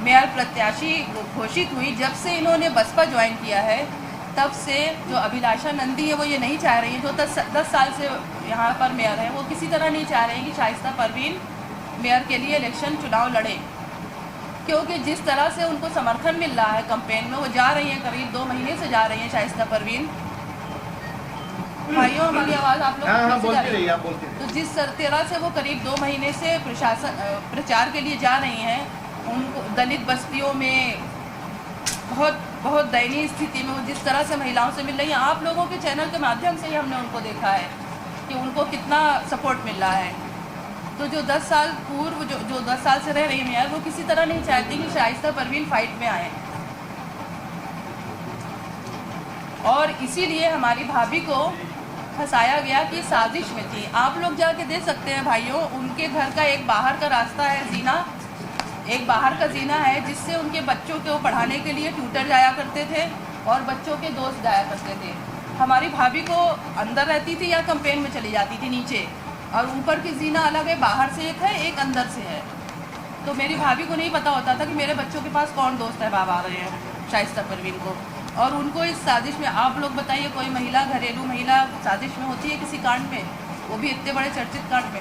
Mayor प्रत्याशी घोषित हुई, जब से इन्होंने बसपा ज्वाइन किया है तब से जो अभिलाषा नंदी है वो ये नहीं चाह रही है, जो 10 साल से यहाँ पर मेयर है, वो किसी तरह नहीं चाह रहे हैं कि शाइस्ता परवीन मेयर के लिए इलेक्शन चुनाव लड़े, क्योंकि जिस तरह से उनको समर्थन मिल रहा है कैंपेन में, वो जा रही हैं करीब 2 महीने से जा रही हैं शाइस्ता परवीन। भाइयों हमारी आवाज़ आप लोग बोलती रहिए, आप बोलती रहिए। तो जिस तरह से वो करीब 2 महीने से प्रचार के लिए जा रही हैं, उनको दलित बस्तियों में बहुत दयनीय स्थिति में वो जिस तरह से महिलाओं से मिल रही हैं, आप लोगों के चैनल के माध्यम से ही हमने उनको देखा है कि उनको कितना सपोर्ट मिल रहा है। तो जो 10 साल पूर्व जो 10 साल से रह रही हैं यार, वो किसी तरह नहीं चाहती कि शाइस्ता परवीन फाइट में आए, और इसीलिए हमारी भाभी को फंसाया गया कि साजिश में थी। आप लोग जाके देख सकते हैं भाइयों, उनके घर का एक बाहर का रास्ता है, जीना, एक बाहर का जीना है, जिससे उनके बच्चों को पढ़ाने के लिए ट्यूटर जाया करते थे और बच्चों के दोस्त जाया करते थे। हमारी भाभी को अंदर रहती थी या कैंपेन में चली जाती थी नीचे, और ऊपर की जीना अलग है, बाहर से एक है, एक अंदर से है। तो मेरी भाभी को नहीं पता होता था कि मेरे बच्चों के पास कौन दोस्त है बाबा आ रहे हैं शाइस्ता परवीन को, और उनको इस साजिश में, आप लोग बताइए कोई महिला, घरेलू महिला साजिश में होती है किसी कांड में, वो भी इतने बड़े चर्चित कांड में।